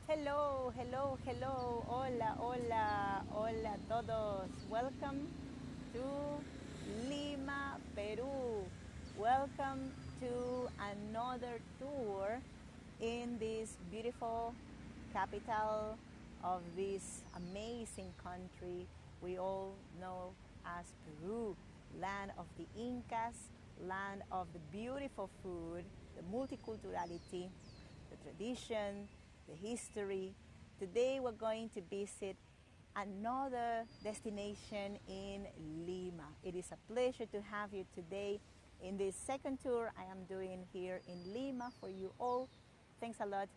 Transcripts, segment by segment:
Hello, hello, hello. Hola, hola, hola a todos. Welcome to Lima, Peru. Welcome to another tour in this beautiful capital of this amazing country we all know as Peru, land of the Incas, land of the beautiful food, the multiculturality, the tradition, the history. Today we're going to visit another destination in Lima. It is a pleasure to have you today in this second tour I am doing here in Lima for you all. Thanks a lot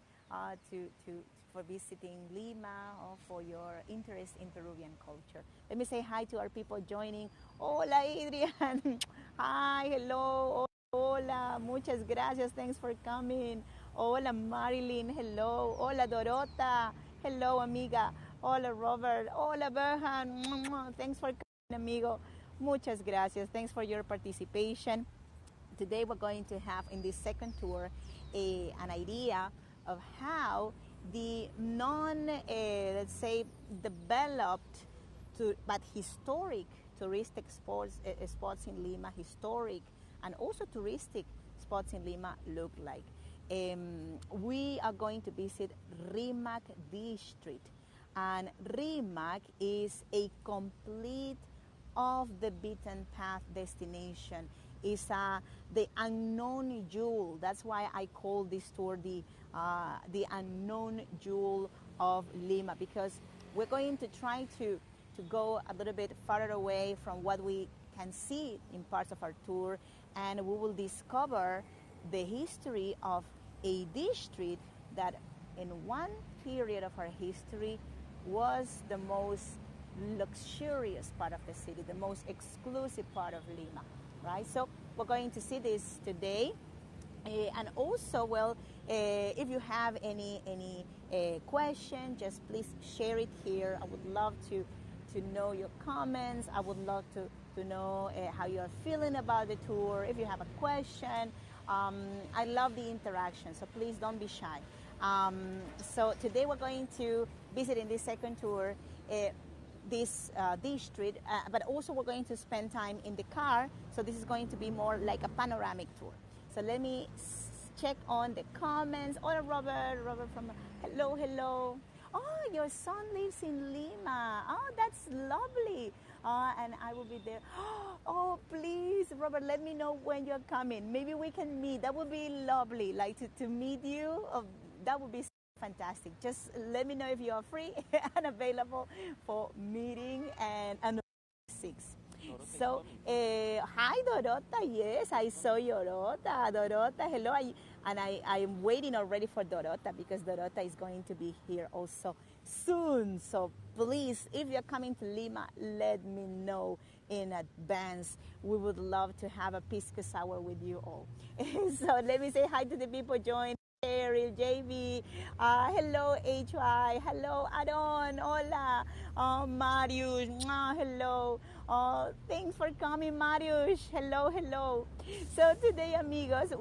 for visiting Lima or for your interest in Peruvian culture. Let me say hi to our people joining. Hola, Adrian. Hi, hello. Hola, muchas gracias. Thanks for coming. Hola, Marilyn. Hello. Hola, Dorota. Hello, amiga. Hola, Robert. Hola, Berhan. Thanks for coming, amigo. Muchas gracias. Thanks for your participation. Today we're going to have in this second tour an idea of how the let's say, developed but historic touristic spots in Lima, historic and also touristic spots in Lima look like. We are going to visit Rimac district, and Rimac is a complete off the beaten path destination. Is the unknown jewel. That's why I call this tour the unknown jewel of Lima, because we're going to try to go a little bit farther away from what we can see in parts of our tour, and we will discover the history of a district that in one period of our history was the most luxurious part of the city, the most exclusive part of Lima, right? So we're going to see this today. And also, well, if you have any question, just please share it here. I would love to know your comments. I would love to know how you're feeling about the tour. If you have a question, I love the interaction, so please don't be shy. So today we're going to visit in this second tour this district, but also we're going to spend time in the car, so this is going to be more like a panoramic tour. So let me check on the comments. Oh, Robert from hello, hello. Oh, your son lives in Lima. Oh, that's lovely. And I will be there. Oh, please, Robert, let me know when you're coming. Maybe we can meet. That would be lovely. Like to meet you. That would be fantastic. Just let me know if you are free and available for meeting and 6. So, hi Dorota. Yes, I saw Dorota. Dorota, hello. I'm waiting already for Dorota because Dorota is going to be here also soon. So please, if you're coming to Lima, let me know in advance. We would love to have a pisco sour with you all. So let me say hi to the people joining. Cheryl, JV, hello HY, hello Adon, hola, Marius, hello, thanks for coming Marius, hello, hello. So today amigos,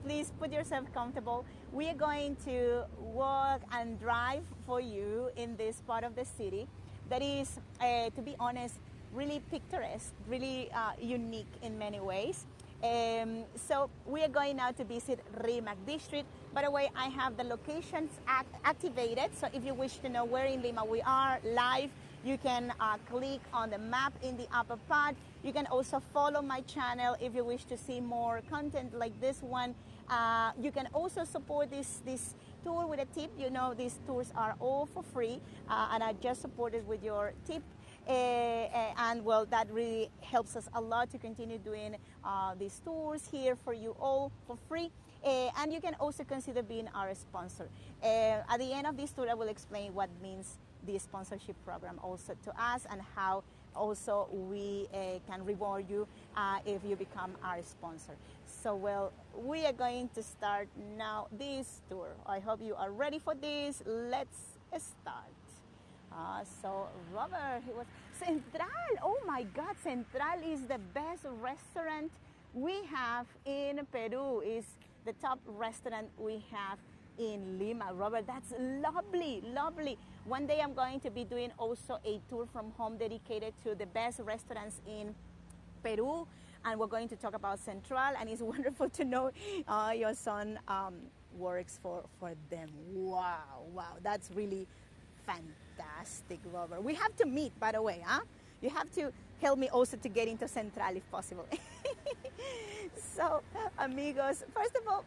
please put yourself comfortable. We are going to walk and drive for you in this part of the city that is, to be honest, really picturesque, really unique in many ways. So we are going now to visit Rimac district. By the way, I have the locations activated. So if you wish to know where in Lima we are live, you can click on the map in the upper part. You can also follow my channel if you wish to see more content like this one. You can also support this tour with a tip. You know, these tours are all for free, and I just support it with your tip. And well, that really helps us a lot to continue doing these tours here for you all for free. And you can also consider being our sponsor. At the end of this tour, I will explain what means the sponsorship program also to us, and how also we can reward you if you become our sponsor. So well, we are going to start now this tour. I hope you are ready for this. Let's start. So Robert, he was Central. Oh my God, Central is the best restaurant we have in Peru. Is the top restaurant we have in Lima. Robert, that's lovely, lovely. One day I'm going to be doing also a tour from home dedicated to the best restaurants in Peru, and we're going to talk about Central, and it's wonderful to know your son works for them. Wow, wow, that's really fantastic, Robert. We have to meet, by the way, huh? You have to help me also to get into Central if possible. So, amigos, first of all,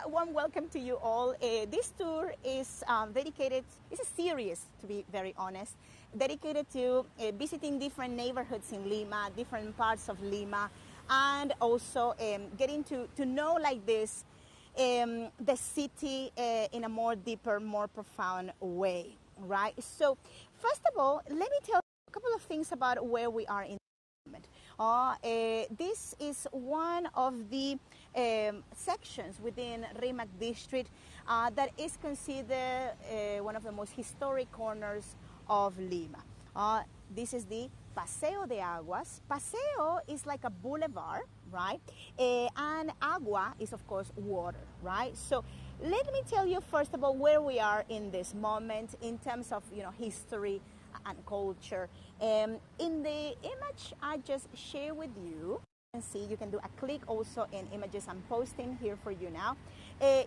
warm welcome to you all. This tour is dedicated, it's a series, to be very honest, dedicated to visiting different neighborhoods in Lima, different parts of Lima, and also getting to know like this the city in a more deeper, more profound way, right? So, first of all, let me tell you a couple of things about where we are in the moment. This is one of the sections within Rimac district that is considered one of the most historic corners of Lima. This is the Paseo de Aguas. Paseo is like a boulevard, right? And agua is, of course, water, right? So let me tell you, first of all, where we are in this moment in terms of, history and culture. In the image I just shared with you, you can see, you can do a click also in images I'm posting here for you now.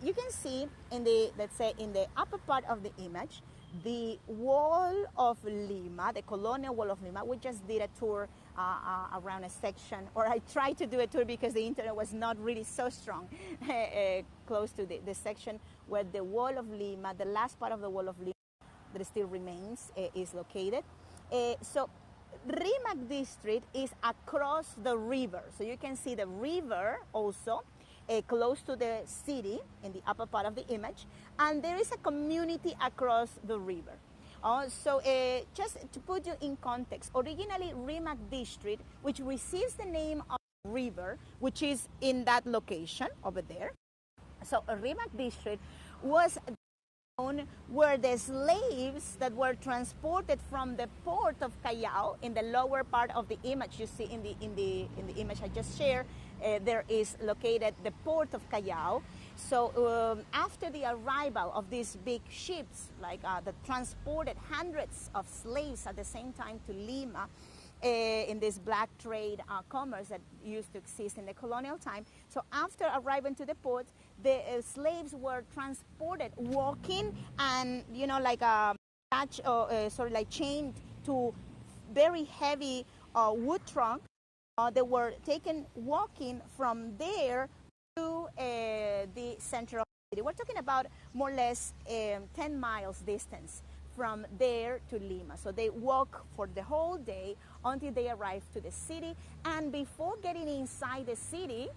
You can see in the, let's say, in the upper part of the image, the wall of Lima, the colonial wall of Lima. We just did a tour around a section, or I tried to do a tour because the internet was not really so strong, close to the section where the wall of Lima, the last part of the wall of Lima that still remains, is located. So Rimac district is across the river. So you can see the river also close to the city in the upper part of the image. And there is a community across the river. So just to put you in context, originally Rimac district, which receives the name of river, which is in that location over there. So Rimac district was where the slaves that were transported from the port of Callao, in the lower part of the image you see in the image I just shared, there is located the port of Callao. So after the arrival of these big ships, like that transported hundreds of slaves at the same time to Lima, in this black trade commerce that used to exist in the colonial time. So after arriving to the port, the slaves were transported walking and, like like chained to very heavy wood trunk. They were taken walking from there to the center of the city. We're talking about more or less 10 miles distance from there to Lima. So they walk for the whole day until they arrive to the city. And before getting inside the city,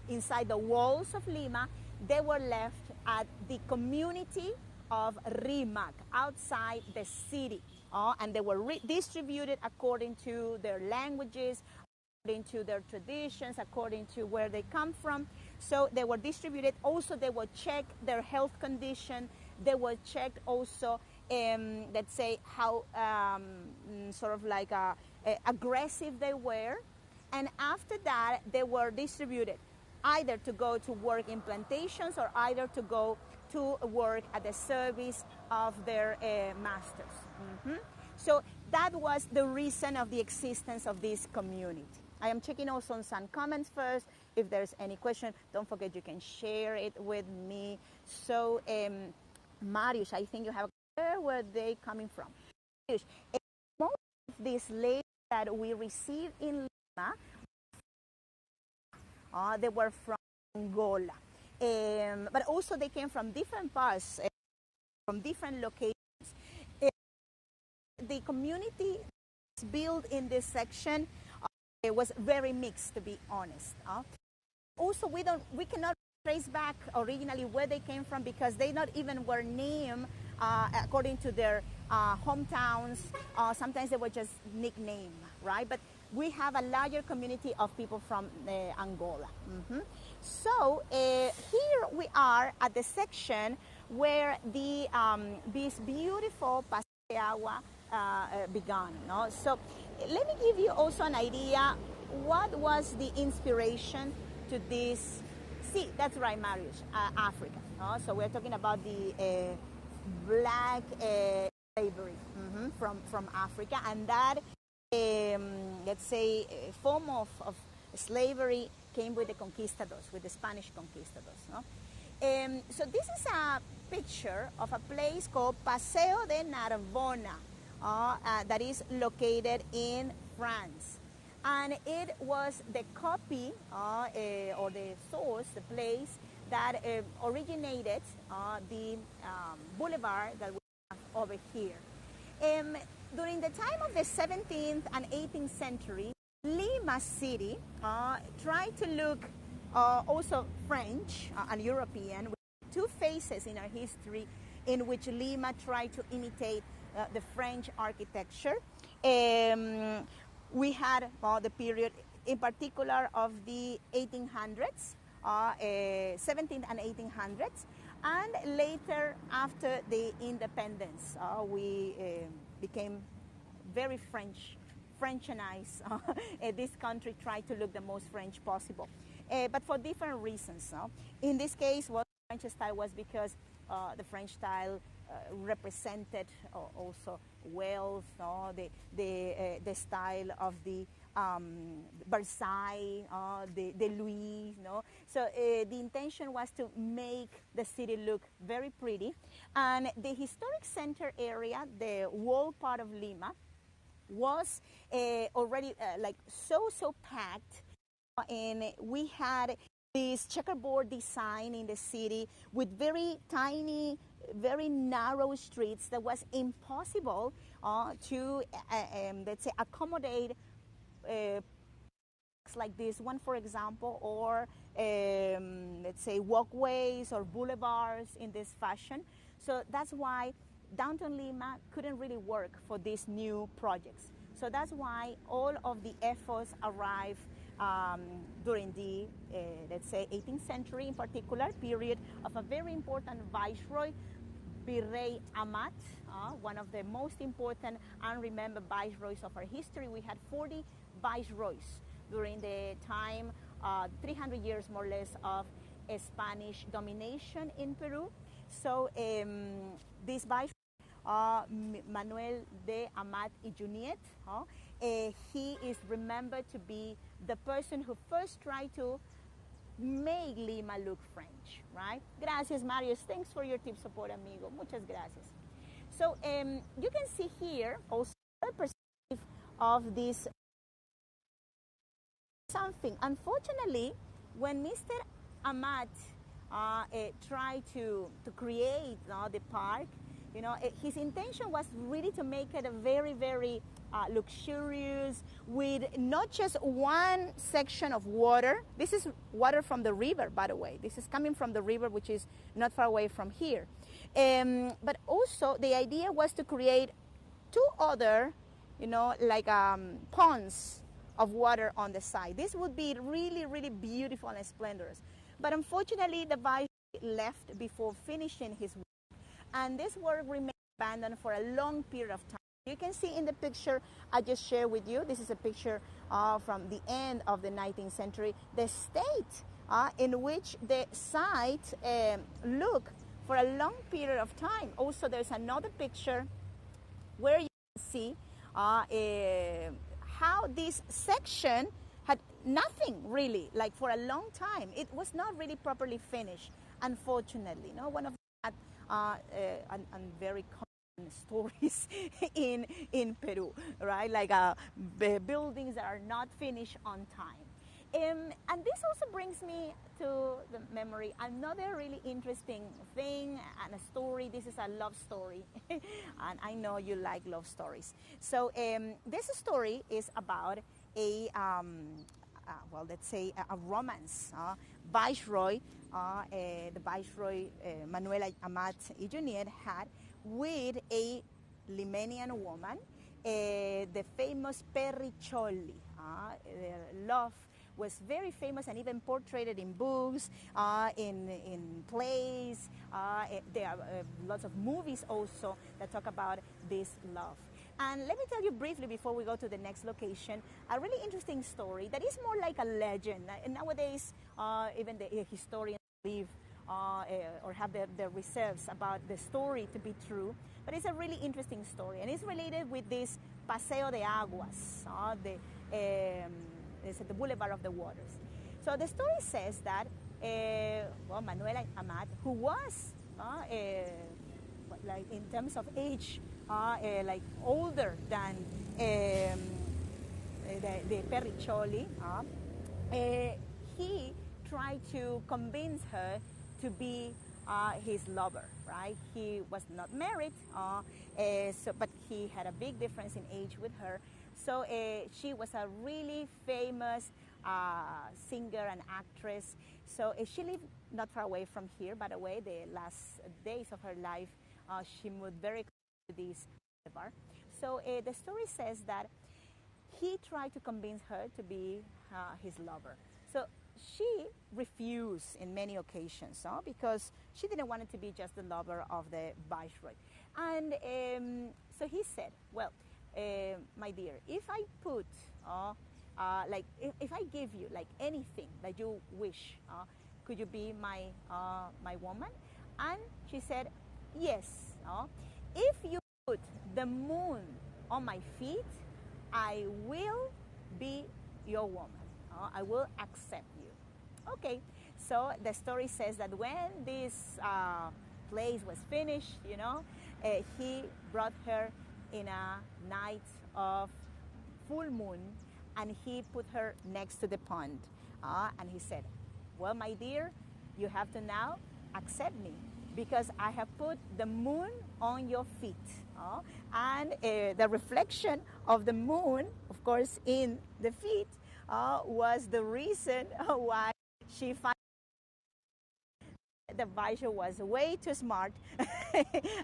inside the walls of Lima, they were left at the community of Rimac, outside the city. And they were distributed according to their languages, according to their traditions, according to where they come from. So they were distributed. Also, they would check their health condition. They were checked also, let's say, how sort of like aggressive they were. And after that, they were distributed either to go to work in plantations or either to go to work at the service of their masters. So that was the reason of the existence of this community. I am checking also on some comments first. If there's any question, don't forget you can share it with me. So, Marius, I think you have where were they coming from? Marius, most of these slaves that we received in Lima, they were from Angola. But also they came from different parts, from different locations. The community built in this section it was very mixed, to be honest. Also, we cannot trace back originally where they came from because they not even were named according to their hometowns. Sometimes they were just nicknamed, right? But we have a larger community of people from Angola. So here we are at the section where this beautiful Paseo de Agua began. No? So let me give you also an idea what was the inspiration to this See, that's right, Marius. Africa. So we're talking about the black slavery from Africa, and that let's say form of slavery came with the conquistadors, with the Spanish conquistadors. No? So this is a picture of a place called Paseo de Narbona that is located in France. And it was the copy or the source, the place that originated the boulevard that we have over here. During the time of the 17th and 18th century, Lima City tried to look also French and European, with two phases in our history in which Lima tried to imitate the French architecture. We had the period in particular of the 1800s, 17th and 1800s, and later after the independence, we became very Frenchanized. This country tried to look the most French possible, but for different reasons. In this case, what the French style was because the French style represented also wealth, the style of the Versailles, the Louis. So the intention was to make the city look very pretty, and the historic center area, the wall part of Lima, was already like so packed, and we had this checkerboard design in the city with very tiny, very narrow streets that was impossible to let's say accommodate like this one, for example, or let's say walkways or boulevards in this fashion. So that's why downtown Lima couldn't really work for these new projects. So that's why all of the efforts arrived during the, let's say, 18th century in particular, period of a very important viceroy, Virrey Amat, one of the most important and remembered viceroys of our history. We had 40 viceroys during the time, 300 years more or less of Spanish domination in Peru. So this viceroy, Manuel de Amat y Junyent, he is remembered to be the person who first tried to make Lima look French, right? Gracias, Marius. Thanks for your tip support, amigo. Muchas gracias. So you can see here also the perspective of this something. Unfortunately, when Mr. Amat tried to create the park, his intention was really to make it a very luxurious, with not just one section of water. This is water from the river, by the way. This is coming from the river, which is not far away from here. But also the idea was to create two other, like ponds of water on the side. This would be really beautiful and splendorous. But unfortunately, the vice left before finishing his work, and this work remained abandoned for a long period of time. You can see in the picture I just shared with you, this is a picture from the end of the 19th century, the state in which the site looked for a long period of time. Also, there's another picture where you can see how this section had nothing really, like for a long time. It was not really properly finished, unfortunately. One of that and very common stories in Peru, right? Like buildings that are not finished on time. And this also brings me to the memory another really interesting thing and a story. This is a love story, and I know you like love stories. So this story is about a well, let's say a romance. Viceroy, the Viceroy Manuel Amat y Junyent had with a Limanian woman, the famous Perricholi. Their love was very famous and even portrayed in books, in plays. There are lots of movies also that talk about this love. And let me tell you briefly before we go to the next location, a really interesting story that is more like a legend. And nowadays, even the historians believe or have the reserves about the story to be true. But it's a really interesting story, and it's related with this Paseo de Aguas, it's at the Boulevard of the Waters. So the story says that Manuel Amat, who was like in terms of age, like older than the Perriccioli, he tried to convince her to be his lover, right? He was not married, but he had a big difference in age with her. So she was a really famous singer and actress. So she lived not far away from here, by the way. The last days of her life, she moved very close to this bar. So the story says that he tried to convince her to be his lover. So she refused in many occasions, because she didn't want to be just the lover of the viceroy. And so he said, well, my dear, if I put, if I give you like anything that you wish, could you be my woman? And she said, yes. If you put the moon on my feet, I will be your woman. I will accept you. Okay, so the story says that when this place was finished, he brought her in a night of full moon, and he put her next to the pond. And he said, well, my dear, you have to now accept me, because I have put the moon on your feet. And the reflection of the moon, of course, in the feet, was the reason why she found the viceroy was way too smart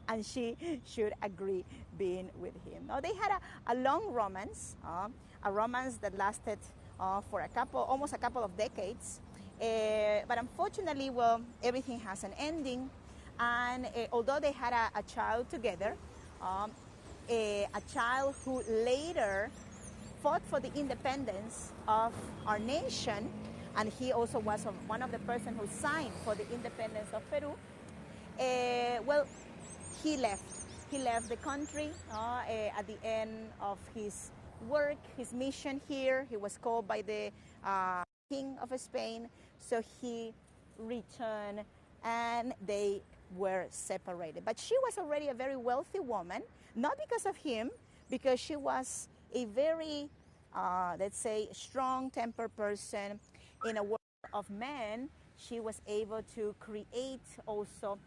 and she should agree being with him. Now, they had a long romance, a romance that lasted for almost a couple of decades. But unfortunately, well, everything has an ending. And although they had a child together, a child who later fought for the independence of our nation, and he also was one of the persons who signed for the independence of Peru. Well, he left. He left the country at the end of his work, his mission here. He was called by the King of Spain, so he returned, and they were separated. But she was already a very wealthy woman, not because of him, because she was a very, let's say, strong-tempered person. In a world of men, she was able to create also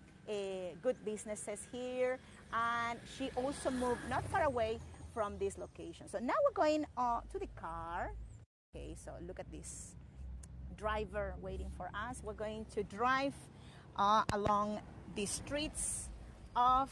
good businesses here, and she also moved not far away from this location. So now we're going to the car. Okay, so look at this driver waiting for us. We're going to drive along the streets of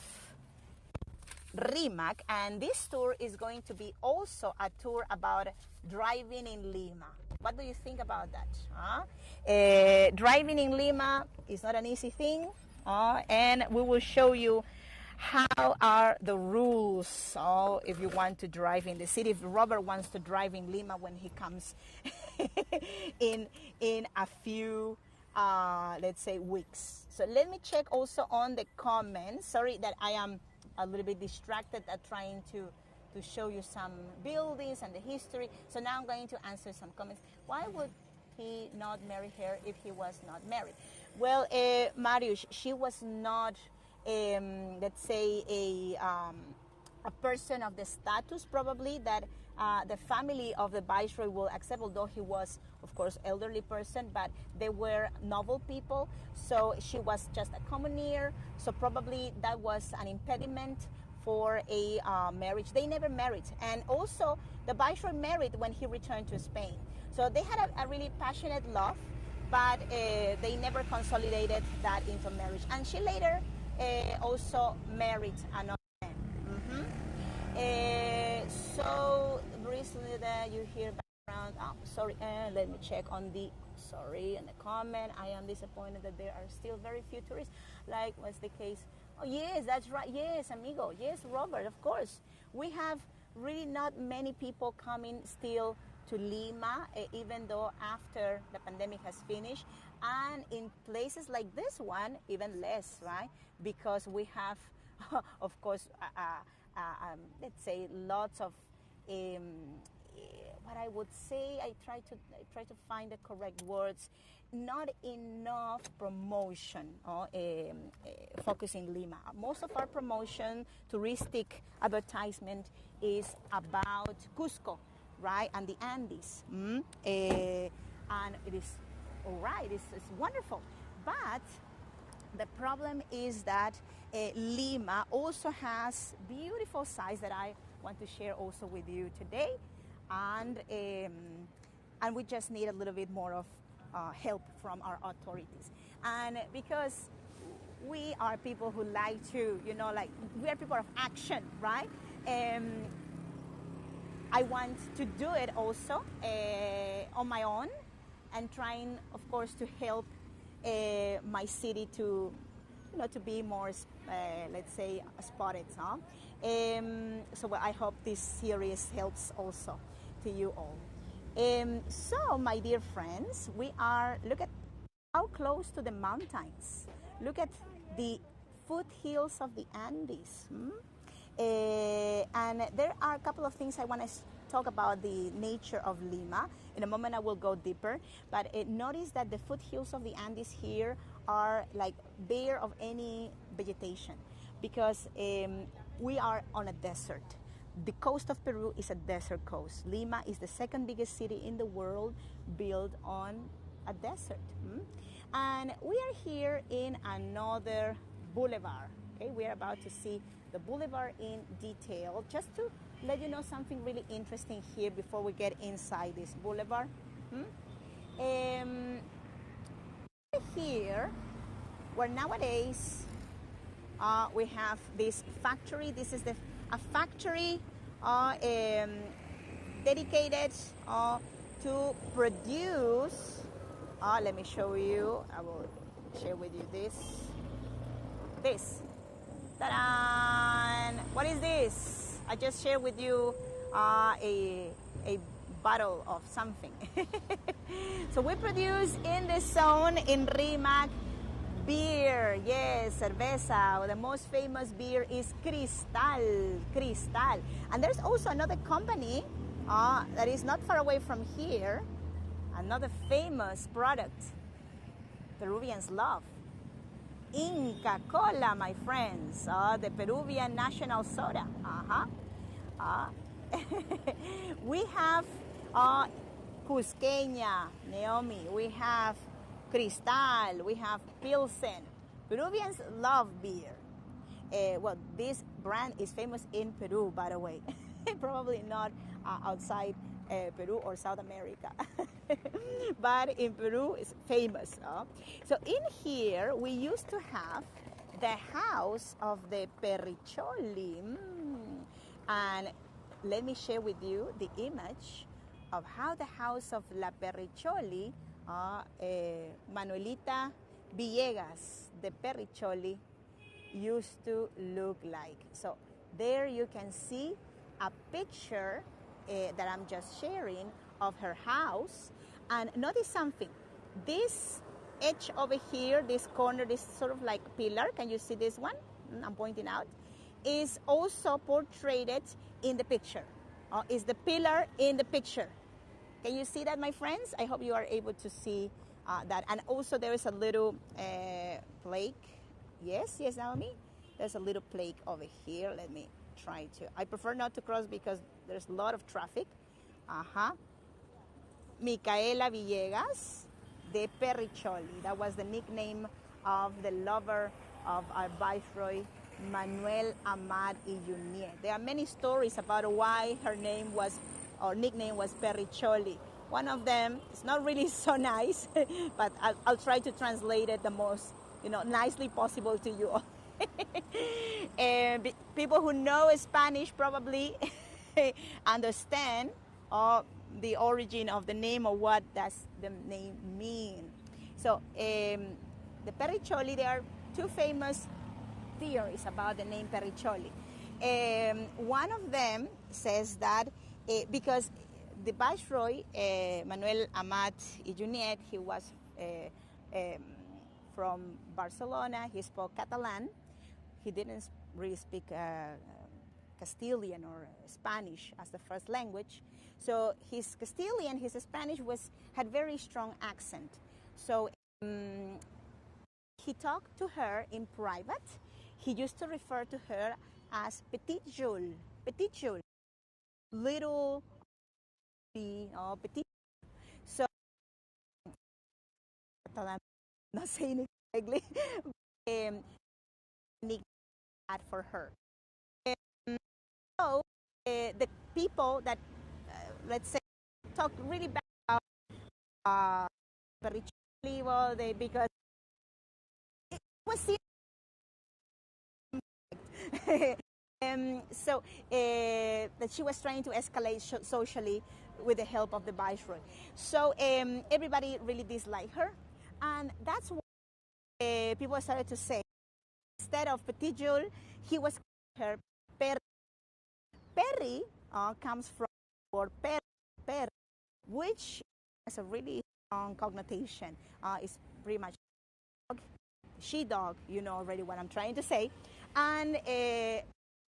Rimac, and this tour is going to be also a tour about driving in Lima. What do you think about that? Driving in Lima is not an easy thing, and we will show you how are the rules if you want to drive in the city. If Robert wants to drive in Lima when he comes in a few let's say weeks. So let me check also on the comments. Sorry that I am a little bit distracted at trying to show you some buildings and the history. So now I'm going to answer some comments. Why would he not marry her if he was not married? Well, Marius, she was not, let's say, a person of the status probably that the family of the viceroy will accept, although he was, of course, elderly person, but they were noble people. So she was just a commoner. So probably that was an impediment for a marriage. They never married. And also the viceroy married when he returned to Spain. So they had a really passionate love, but they never consolidated that into marriage. And she later also married another man. So recently you hear background around. Oh, sorry, let me check on the, sorry, in the comment. I am disappointed that there are still very few tourists. Like, what's the case? Oh, yes, that's right. Yes, amigo. Yes, Robert, of course. We have really not many people coming still to Lima, even though after the pandemic has finished. And in places like this one, even less, right? Because we have, of course, let's say lots of what I would say, I try to find the correct words. Not enough promotion focusing Lima. Most of our promotion, touristic advertisement, is about Cusco, right, and the Andes. And it is all right. It's wonderful, but the problem is that Lima also has beautiful sites that I want to share also with you today, and we just need a little bit more of help from our authorities. And because we are people who like to, like, we are people of action, right? I want to do it also on my own, and trying, of course, to help my city to, to be more, let's say, spotted. Huh? So I hope this series helps also to you all. So, my dear friends, look at how close to the mountains. Look at the foothills of the Andes. And there are a couple of things I want to talk about the nature of Lima. In a moment I will go deeper, but notice that the foothills of the Andes here are like bare of any vegetation, because we are on a desert. The coast of Peru is a desert coast. Lima is the second biggest city in the world built on a desert. And we are here in another boulevard. Okay, we are about to see the boulevard in detail, just to let you know something really interesting here before we get inside this boulevard. Here, where nowadays we have this factory. This is a factory dedicated to produce. Let me show you. I will share with you this. Ta-da! What is this? I just shared with you a bottle of something. So we produce in this zone in Rimac beer. Yes, cerveza. The most famous beer is Cristal. And there's also another company that is not far away from here. Another famous product Peruvians love. Inca Cola, my friends, the Peruvian national soda. We have Cusqueña, Naomi. We have Cristal. We have Pilsen. Peruvians love beer. Well, this brand is famous in Peru, by the way. Probably not outside Peru or South America. But in Peru, it's famous. So in here, we used to have the house of the Perricholi. And let me share with you the image of how the house of La Perricholi, Manuelita Villegas, the Perricholi, used to look like. So there you can see a picture that I'm just sharing of her house. And notice something. This edge over here, this corner, this sort of like pillar, can you see this one? I'm pointing out, is also portrayed in the picture. Is the pillar in the picture. Can you see that, my friends? I hope you are able to see that. And also there is a little plaque. Yes, Naomi? There's a little plaque over here. Let me try to. I prefer not to cross because there's a lot of traffic. Micaela Villegas de Perricholi. That was the nickname of the lover of our Viceroy, Manuel Amat y Junier. There are many stories about why her name was, or nickname was, Perricholi. One of them is not really so nice, but I'll try to translate it the most, nicely possible to you all. People who know Spanish probably understand, or the origin of the name, or what does the name mean. So the Periccioli, there are two famous theories about the name Periccioli. One of them says that because the Viceroy, Manuel Amat y Junyent, he was from Barcelona, he spoke Catalan. He didn't really speak Castilian or Spanish as the first language. So his Castilian, his Spanish had very strong accent. So he talked to her in private. He used to refer to her as Petite Jewel, little, Petite. So, I'm not saying it correctly, that for her. So the people that, let's say, talk really bad about Periccioli, well, because it was seen. So that she was trying to escalate socially with the help of the Viceroy. So everybody really disliked her, and that's why people started to say, instead of Petit Jewel, he was her Perry. Perry comes from the word per, which has a really strong connotation. It's pretty much dog, she-dog, you know already what I'm trying to say. And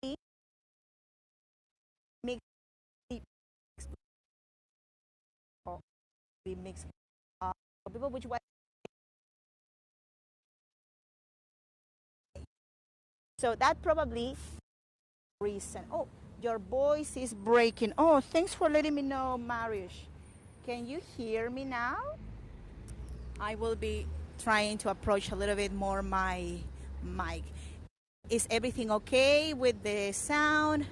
we mix people which was. So that probably reason. Oh, your voice is breaking. Oh, thanks for letting me know, Marius. Can you hear me now? I will be trying to approach a little bit more my mic. Is everything okay with the sound?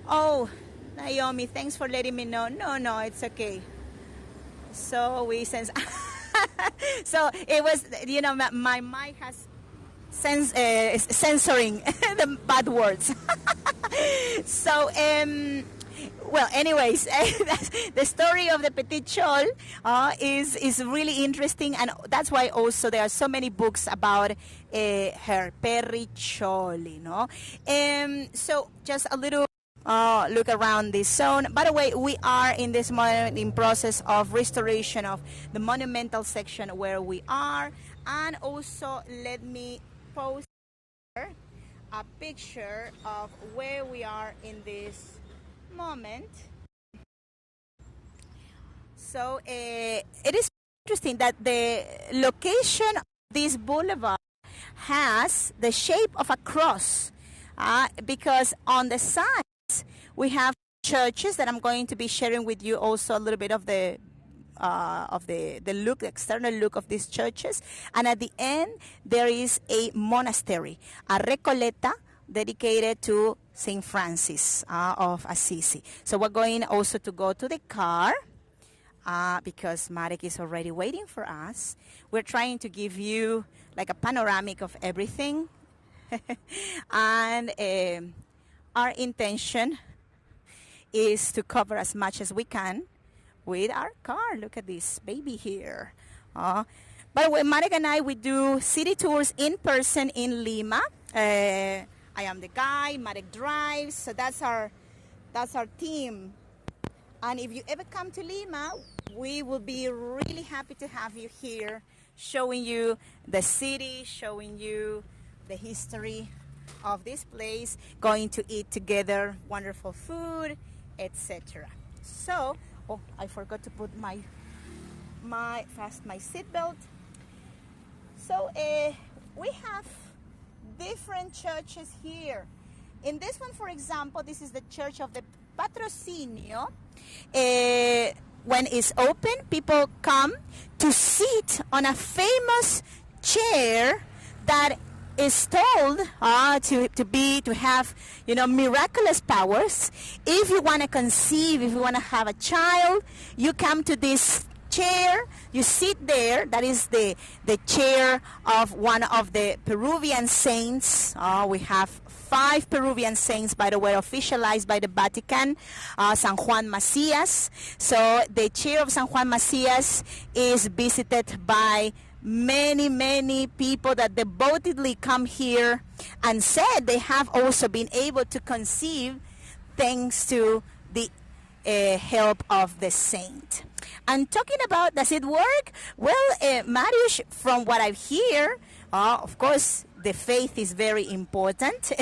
Oh, Naomi, thanks for letting me know. No, it's okay. So we sense. So it was, my mic has censoring the bad words. So, well, anyways, the story of the Petit Jewel is really interesting, and that's why also there are so many books about her, Periccioli, no? So just a little look around this zone. By the way, we are in this moment in process of restoration of the monumental section where we are, and also let me post here a picture of where we are in this moment. So it is interesting that the location of this boulevard has the shape of a cross, because on the sides we have churches that I'm going to be sharing with you also a little bit of the look, the external look of these churches. And at the end, there is a monastery, a Recoleta, dedicated to St. Francis of Assisi. So we're going also to go to the car because Marek is already waiting for us. We're trying to give you like a panoramic of everything. And our intention is to cover as much as we can with our car. Look at this baby here. By the way, Marek and I, we do city tours in person in Lima. I am the guy, Marek drives, so that's our team. And if you ever come to Lima, we will be really happy to have you here, showing you the city, showing you the history of this place, going to eat together wonderful food, etc. So, oh, I forgot to put my seatbelt. So we have different churches here. In this one, for example, this is the Church of the Patrocinio. When it's open, people come to sit on a famous chair that is told to have miraculous powers. If you want to conceive, if you want to have a child, you come to this chair, you sit there. That is the chair of one of the Peruvian saints. We have 5 Peruvian saints, by the way, officialized by the Vatican. San Juan Macias. So the chair of San Juan Macias is visited by many people that devotedly come here, and said they have also been able to conceive thanks to the help of the saint. And talking about, does it work? Well, Mariusz, from what I hear, of course, the faith is very important,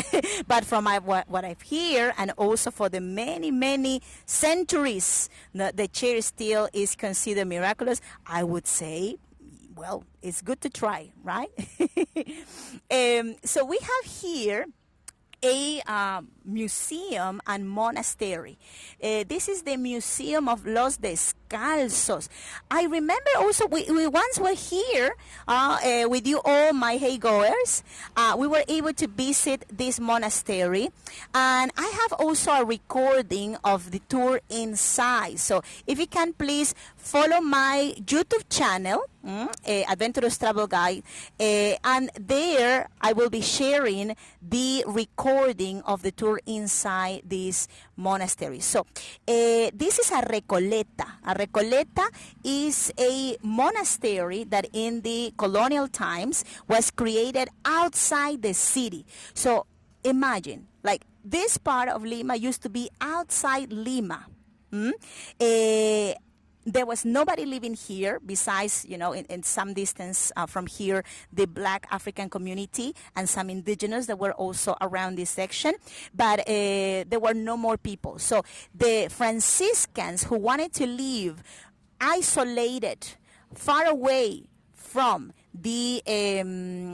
but from what I've heard, and also for the many centuries, the chair still is considered miraculous. I would say, well, it's good to try, right? So we have here a museum and monastery. This is the Museum of Los Descalzos. I remember also we once were here with you all, my hey goers. We were able to visit this monastery, and I have also a recording of the tour inside. So if you can please follow my YouTube channel, Adventurous Travel Guide, and there I will be sharing the recording of the tour inside this monastery. So this is a Recoleta. A Recoleta is a monastery that in the colonial times was created outside the city. So imagine, like, this part of Lima used to be outside Lima. There was nobody living here besides, in some distance from here, the Black African community and some indigenous that were also around this section. But there were no more people. So the Franciscans who wanted to live isolated, far away from the,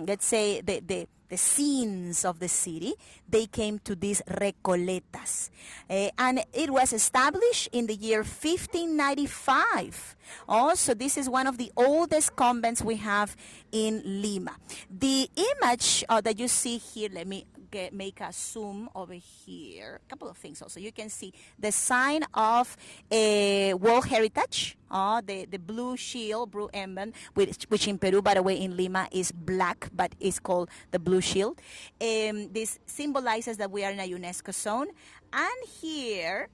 let's say, the scenes of the city, they came to these Recoletas. And it was established in the year 1595. Also, this is one of the oldest convents we have in Lima. The image that you see here, let me make a zoom over here. A couple of things also. You can see the sign of World Heritage, the blue shield, blue emblem, which in Peru, by the way, in Lima is black, but it's called the blue shield. This symbolizes that we are in a UNESCO zone. And here,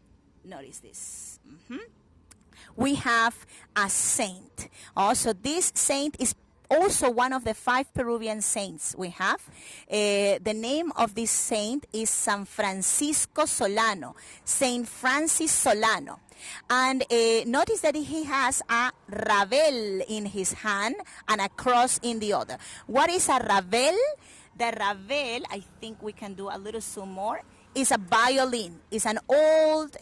notice this. We have a saint. Also, this saint is also one of the 5 Peruvian saints we have. The name of this saint is San Francisco Solano, Saint Francis Solano. And notice that he has a ravel in his hand and a cross in the other. What is a ravel? The ravel, I think we can do a little zoom more, is a violin. It's an old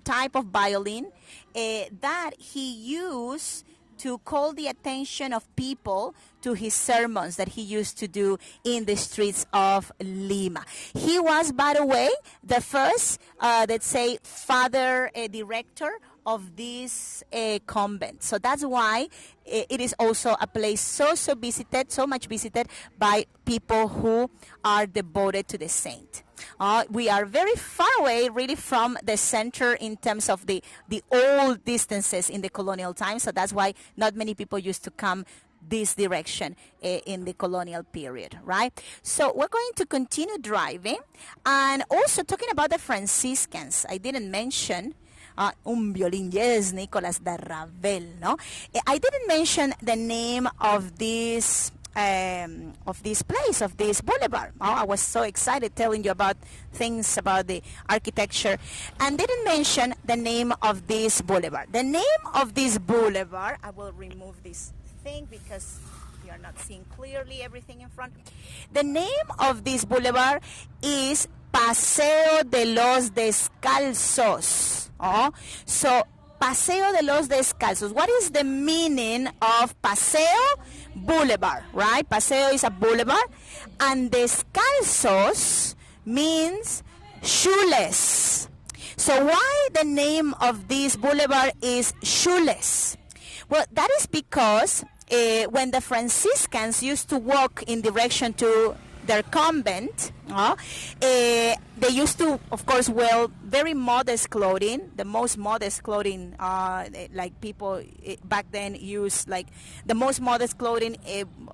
type of violin that he used to call the attention of people to his sermons that he used to do in the streets of Lima. He was, by the way, the first, let's say, father director of this convent. So that's why it is also a place so visited, so much visited by people who are devoted to the saint. We are very far away, really, from the center in terms of the old distances in the colonial times. So that's why not many people used to come this direction in the colonial period, right? So we're going to continue driving, and also talking about the Franciscans. I didn't mention un violín, yes, Nicolas de Ravel, no? I didn't mention the name of this place, of this boulevard. I was so excited telling you about things about the architecture, and didn't mention the name of this boulevard. The name of this boulevard, I will remove this thing because you are not seeing clearly everything in front. The name of this boulevard is Paseo de los Descalzos. So Paseo de los Descalzos. What is the meaning of Paseo? Boulevard, right? Paseo is a boulevard, and Descalzos means shoeless. So why the name of this boulevard is shoeless? Well, that is because when the Franciscans used to walk in direction to their convent, they used to, of course, wear very modest clothing, the most modest clothing, like people back then used, like the most modest clothing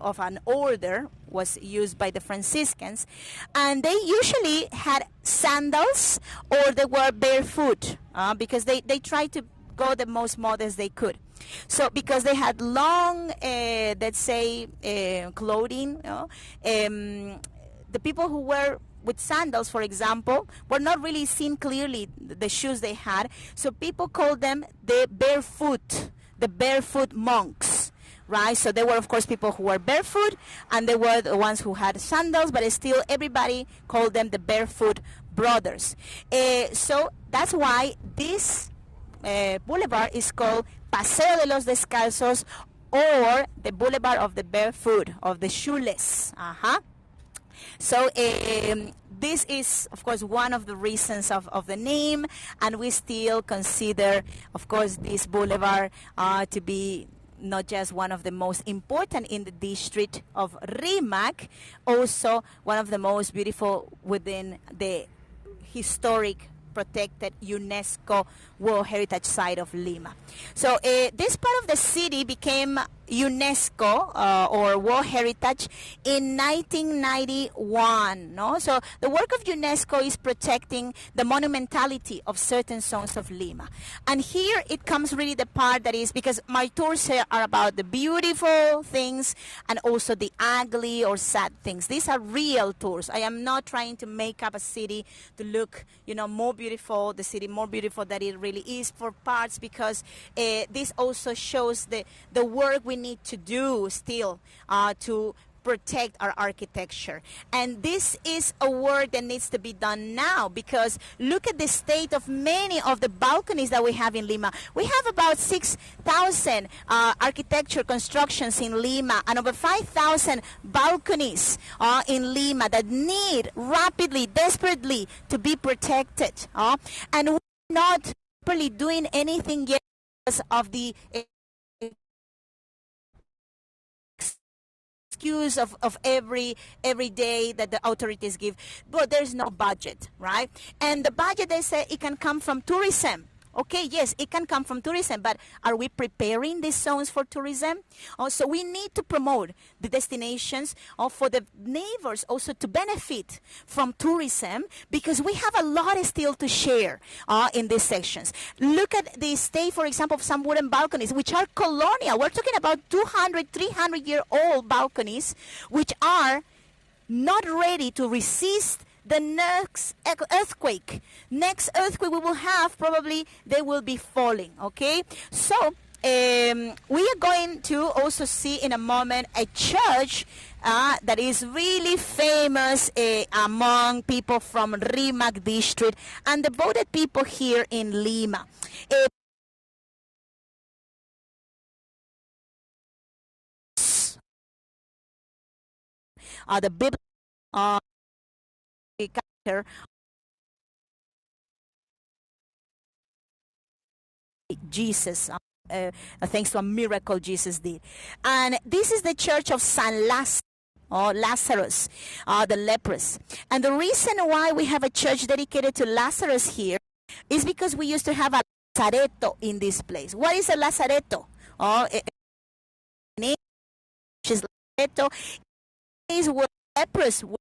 of an order was used by the Franciscans, and they usually had sandals or they were barefoot because they tried to go the most modest they could. So because they had long, let's say, clothing, the people who were with sandals, for example, were not really seen clearly the shoes they had. So people called them the barefoot monks, right? So they were, of course, people who were barefoot, and they were the ones who had sandals, but still everybody called them the barefoot brothers. So that's why this boulevard is called Paseo de los Descalzos, or the Boulevard of the Barefoot, of the Shoeless. So this is, of course, one of the reasons of the name, and we still consider, of course, this boulevard to be not just one of the most important in the district of Rimac, also one of the most beautiful within the historic protected UNESCO World Heritage Site of Lima. So this part of the city became UNESCO or World Heritage in 1991. No, so the work of UNESCO is protecting the monumentality of certain zones of Lima, and here it comes really the part that is, because my tours here are about the beautiful things and also the ugly or sad things. These are real tours. I am not trying to make up a city to look, more beautiful, the city more beautiful than it really is for parts, because this also shows the work we need to do still to protect our architecture. And this is a work that needs to be done now, because look at the state of many of the balconies that we have in Lima. We have about 6,000 architecture constructions in Lima, and over 5,000 balconies in Lima that need rapidly, desperately to be protected. And we're not properly doing anything yet because of the excuse of every day that the authorities give, but there's no budget, right? And the budget, they say, it can come from tourism. Okay, yes, it can come from tourism, but are we preparing these zones for tourism? So we need to promote the destinations for the neighbors also to benefit from tourism, because we have a lot still to share in these sections. Look at the state, for example, of some wooden balconies, which are colonial. We're talking about 200, 300-year-old balconies, which are not ready to resist the next earthquake. Next earthquake we will have, probably they will be falling. Okay, so we are going to also see in a moment a church that is really famous among people from Rimac district and devoted people here in Lima. The biblical character Jesus, thanks to a miracle Jesus did. And this is the church of San Lazarus, or Lazarus, the leprous. And the reason why we have a church dedicated to Lazarus here is because we used to have a lazaretto in this place. What is a lazaretto? In English is lazaretto, is where lepers were,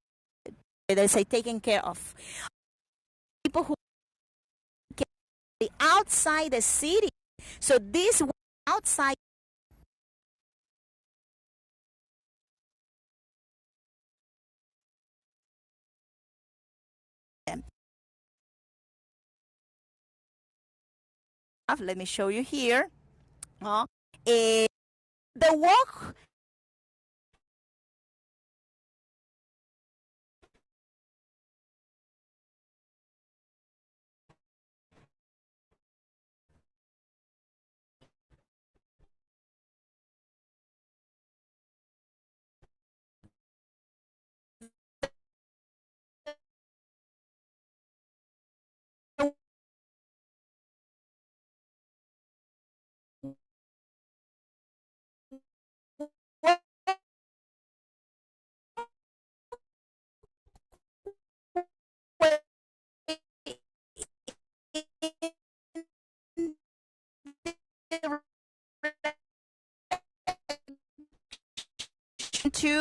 they say, taken care of. People who outside the city. So this outside them. Let me show you here. The walk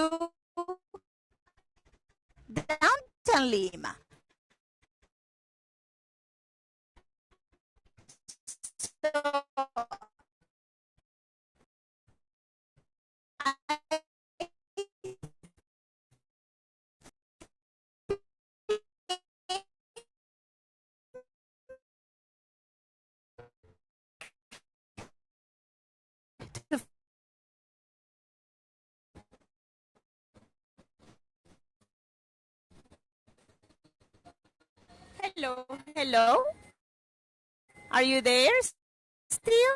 to downtown Lima. So hello, hello. Are you there still?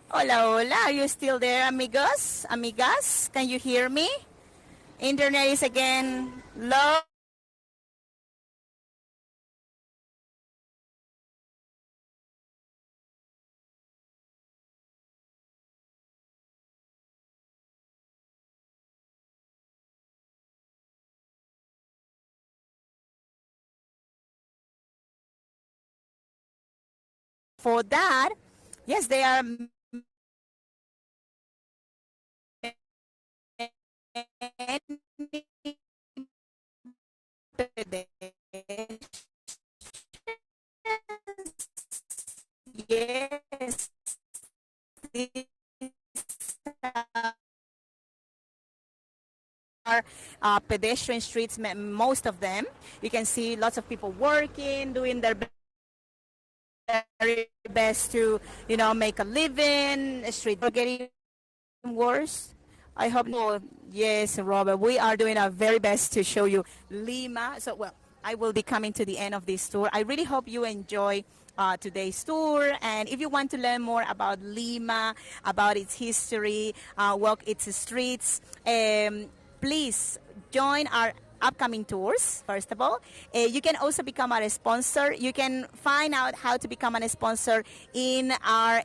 Hola, hola. Are you still there, amigos? Amigas? Can you hear me? Internet is again low. For that, yes, they are many pedestrians. Yes, these are pedestrian streets, most of them. You can see lots of people working, doing their very best to, make a living. Street getting worse. I hope no. Yes, Robert, we are doing our very best to show you Lima. So, well, I will be coming to the end of this tour. I really hope you enjoy today's tour. And if you want to learn more about Lima, about its history, walk its streets, please join our upcoming tours. First of all, you can also become our sponsor. You can find out how to become a sponsor in our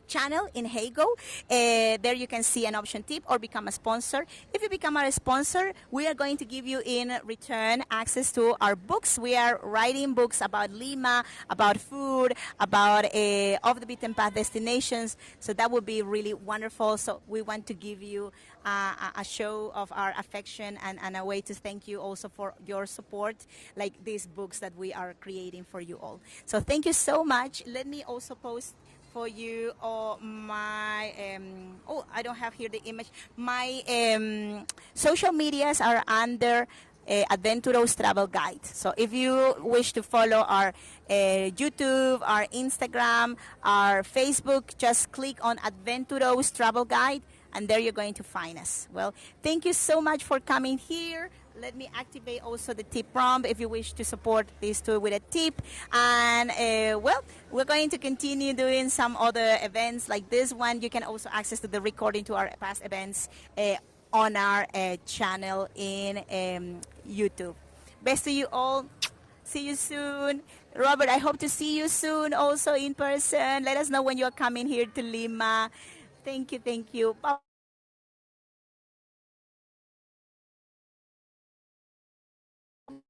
channel in Hago. There you can see an option tip or become a sponsor. If you become our sponsor, we are going to give you in return access to our books. We are writing books about Lima, about food, about off the beaten path destinations. So that would be really wonderful. So we want to give you a show of our affection and a way to thank you also for your support, like these books that we are creating for you all. So thank you so much. Let me also post for you or my I don't have here the image. My social medias are under Adventuros Travel Guide. So if you wish to follow our YouTube, our Instagram, our Facebook, just click on Adventuros Travel Guide, and there you're going to find us. Well, thank you so much for coming here. Let me activate also the tip prompt if you wish to support this tour with a tip. And, well, we're going to continue doing some other events like this one. You can also access to the recording to our past events on our channel in YouTube. Best to you all. See you soon. Robert, I hope to see you soon also in person. Let us know when you're coming here to Lima. Thank you, thank you.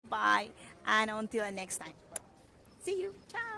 Bye. And until next time. See you. Ciao.